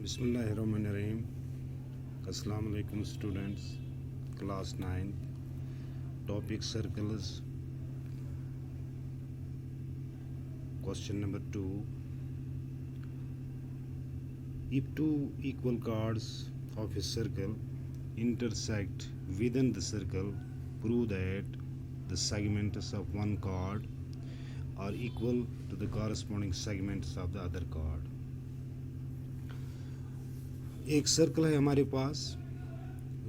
बिस्मिल्लाहिर्रहमानिर्रहीम। अस्सलाम वालेकुम students, class 9, topic circles. Question number 2, if two equal chords of a circle intersect within the circle, prove that the segments of one chord are equal to the corresponding segments of the other chord। एक circle है हमारे पास,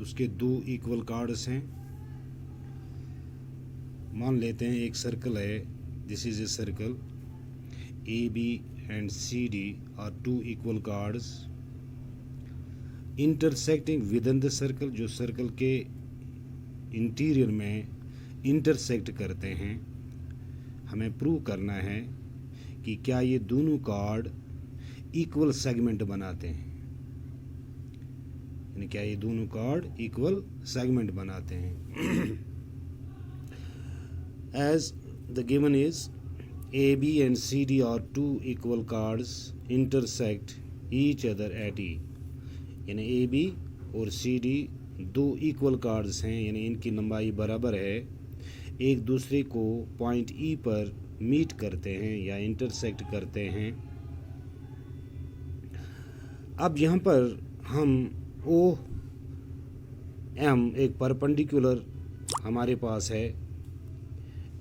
उसके दो equal chords हैं। मान लेते हैं एक सर्कल है, this is a circle, A B and C D are two equal chords intersecting within the circle, जो सर्कल के इंटीरियर में इंटरसेक्ट करते हैं। हमें प्रूव करना है कि क्या ये दोनों कार्ड इक्वल सेगमेंट बनाते हैं, यानी क्या ये दोनों कार्ड इक्वल सेगमेंट बनाते हैं। As the given is A B and C D are two equal chords intersect each other at E, यानी ए बी और सी डी दो इक्वल कार्ड्स हैं, यानी इनकी लंबाई बराबर है, एक दूसरे को पॉइंट ई पर मीट करते हैं या इंटरसेक्ट करते हैं। अब यहाँ पर हम ओ एम एक परपेंडिकुलर हमारे पास है,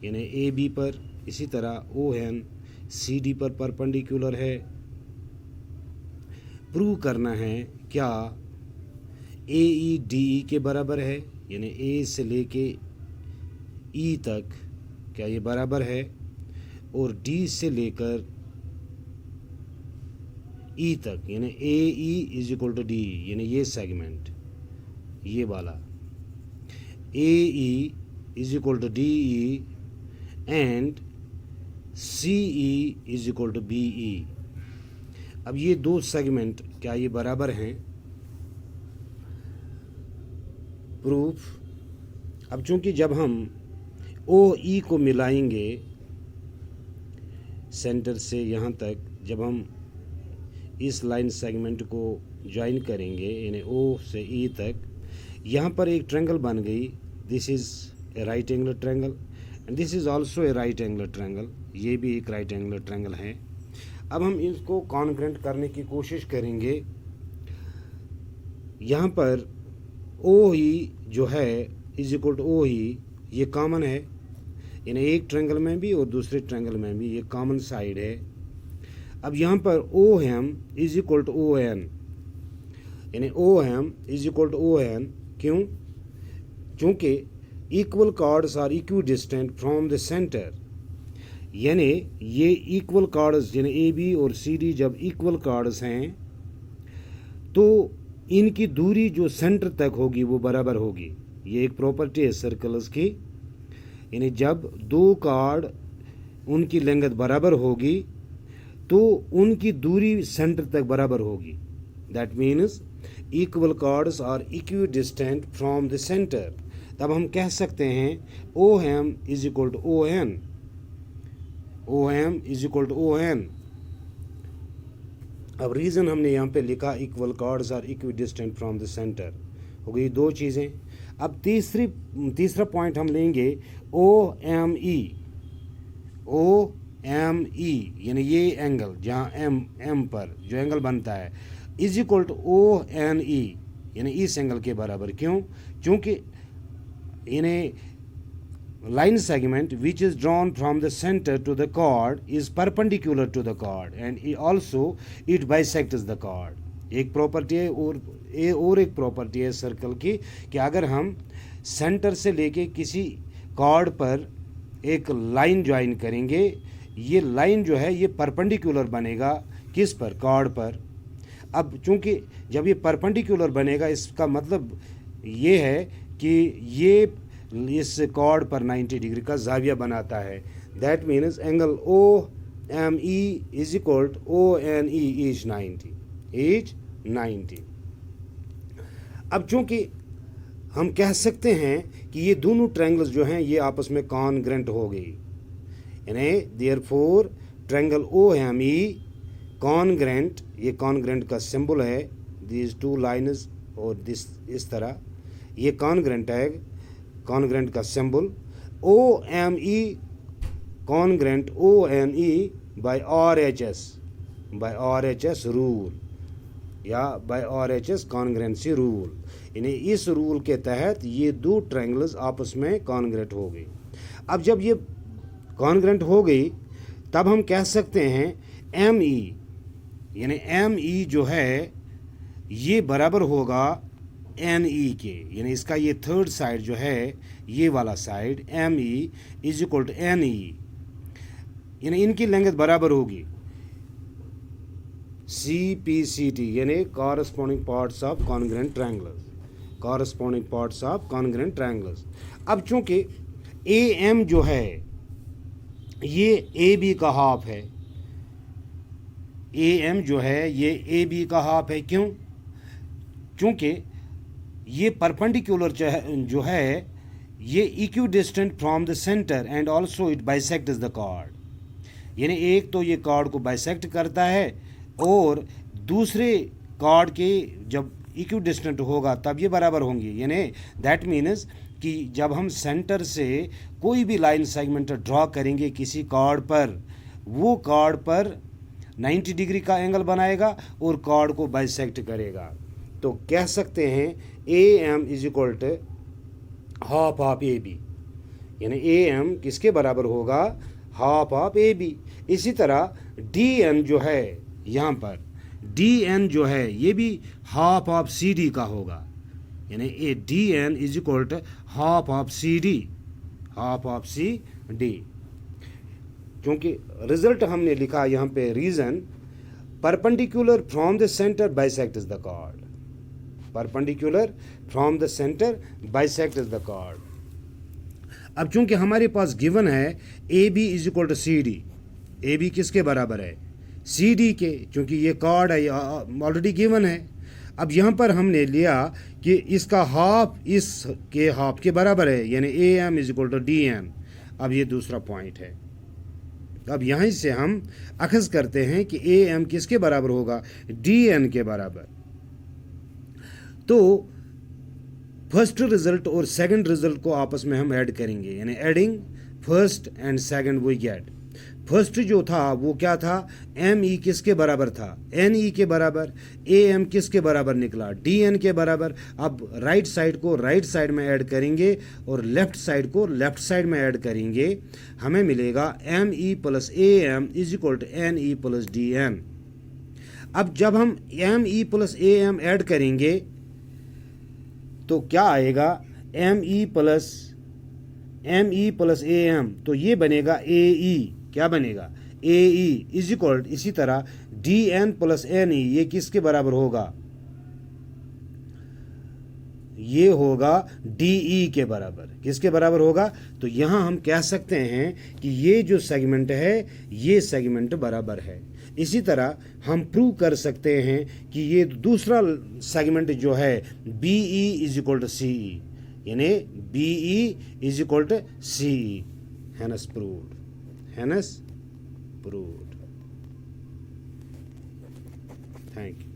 यानी ए बी पर, इसी तरह ओ एन सी डी पर परपेंडिकुलर है। प्रूव करना है क्या ए ई डी ई के बराबर है, यानी ए से लेके ई तक क्या ये बराबर है, और डी से लेकर ई तक, यानी A E is equal to D, यानी ये सेगमेंट, ये वाला A E is equal to D E and C E is equal to B E. अब ये दो सेगमेंट क्या ये बराबर हैं? प्रूफ। अब चूंकि जब हम ओ ई को मिलाएंगे सेंटर से यहाँ तक, जब हम इस लाइन सेगमेंट को ज्वाइन करेंगे यानी ओ से ई तक, यहाँ पर एक ट्रायंगल बन गई। This is a right angle triangle and this is also a right angle triangle, ये भी एक राइट एंगल ट्रायंगल है। अब हम इसको कॉन्ग्रुएंट करने की कोशिश करेंगे। यहाँ पर ओ ई जो है इज इक्वल टू ओ ई, ये कॉमन है, यानी एक ट्रायंगल में भी और दूसरे ट्रायंगल में भी ये कॉमन साइड है। अब यहाँ पर O M is equal to O N, यानी O M is equal to O N, क्यों? क्योंकि equal chords are equidistant from the centre, यानी ये इक्वल कार्ड्स, यानी ए बी और सी डी जब इक्वल कार्ड्स हैं तो इनकी दूरी जो सेंटर तक होगी वो बराबर होगी। ये एक प्रॉपर्टी है सर्कल्स की, यानी जब दो कार्ड उनकी लेंथ बराबर होगी तो उनकी दूरी सेंटर तक बराबर होगी। That means equal chords are equidistant from the centre. तब हम कह सकते हैं O M is equal to O N, O M is equal to O N. अब रीज़न हमने यहाँ पे लिखा equal chords are equidistant from the centre, हो गई दो चीज़ें। अब तीसरा पॉइंट हम लेंगे ओ एम ई, ओ एम ई, यानी ये एंगल जहाँ एम पर जो एंगल बनता है is equal to O N E, यानी इस एंगल के बराबर। क्यों? क्योंकि यानी line segment which is drawn from the centre to the chord is perpendicular to the chord and also it bisects the chord. एक प्रॉपर्टी है और एक प्रॉपर्टी है सर्कल की कि अगर हम सेंटर से लेके किसी कॉर्ड पर एक लाइन ज्वाइन करेंगे, ये लाइन जो है ये परपेंडिकुलर बनेगा, किस पर? कॉर्ड पर। अब चूंकि जब ये परपेंडिकुलर बनेगा इसका मतलब ये है कि ये इस कॉर्ड पर 90 डिग्री का जाविया बनाता है। That means angle O M E is equal to O N E is 90। अब चूंकि हम कह सकते हैं कि ये दोनों ट्रायंगल्स जो हैं ये आपस में कॉन्ग्रुएंट हो गई, यानी therefore triangle O M E congruent, ये कॉन्ग्रेंट का सिंबल है, दीज टू लाइन्स और दिस इस तरह, ये कॉन्ग्रेंट है, कॉन्ग्रेंट का symbol OME, congruent OME by RHS rule या बाय RHS कॉन्ग्रेंसी रूल, यानी इस रूल के तहत ये दो ट्रायंगल्स आपस में कॉन्ग्रेंट हो गई। अब जब ये कॉन्ग्रेंट हो गई तब हम कह सकते हैं ME, यानी ME जो है ये बराबर होगा NE के, यानी इसका ये थर्ड साइड जो है ये वाला side ME is equal to NE, यानी इनकी लेंथ बराबर होगी CPCT, यानी corresponding parts of congruent triangles, corresponding parts of congruent triangles. अब चूंकि AM जो है ये AB का हाफ है, AM जो है ये AB का हाफ है, क्यों? क्योंकि ये परपेंडिकुलर जो है ये equidistant from the centre and also it bisects the card, यानी एक तो ये कार्ड को बाइसेक्ट करता है और दूसरे कार्ड के जब इक्विडिस्टेंट होगा तब ये बराबर होंगे, यानी दैट मीन्स कि जब हम सेंटर से कोई भी लाइन सेगमेंट ड्रॉ करेंगे किसी कार्ड पर, वो कार्ड पर 90 डिग्री का एंगल बनाएगा और कार्ड को बाइसेक्ट करेगा। तो कह सकते हैं AM is equal to half of AB, यानी AM किसके बराबर होगा? Half of AB। इसी तरह DN जो है यहाँ पर, DN जो है ये भी हाफ ऑफ CD का होगा, यानी ए DN is equal to half of CD, half of CD। क्योंकि रिजल्ट हमने लिखा यहाँ पे reason, perpendicular from the centre bisects the chord, perpendicular from the centre bisects the chord. अब चूंकि हमारे पास गिवन है AB is equal to CD, AB किसके बराबर है? CD के, क्योंकि ये कार्ड है ऑलरेडी गिवन है। अब यहाँ पर हमने लिया कि इसका हाफ इसके हाफ के बराबर है, यानी AM is equal to DN। अब ये दूसरा पॉइंट है। अब यहाँ से हम अखज़ करते हैं कि AM किसके बराबर होगा? DN के बराबर। तो फर्स्ट रिजल्ट और सेकंड रिजल्ट को आपस में हम ऐड करेंगे, यानी adding first and second we get. First जो था वो क्या था? ME किसके बराबर था? NE के बराबर। AM किसके बराबर निकला? DN के बराबर। अब राइट साइड को राइट साइड में ऐड करेंगे और लेफ्ट साइड को लेफ्ट साइड में ऐड करेंगे, हमें मिलेगा ME plus AM is equal to NE plus DN। अब जब हम ME प्लस AM ऐड करेंगे तो क्या आएगा? ME प्लस AM, तो ये बनेगा AE। क्या बनेगा? AE इज इक्वल, इसी तरह DN प्लस NE ये किसके बराबर होगा? ये होगा DE के बराबर। किसके बराबर होगा? तो यहाँ हम कह सकते हैं कि ये जो सेगमेंट है ये सेगमेंट बराबर है। इसी तरह हम प्रूव कर सकते हैं कि ये दूसरा सेगमेंट जो है BE is equal to CE, यानी BE is equal to CE। Hence proved, hence proved. Thank you.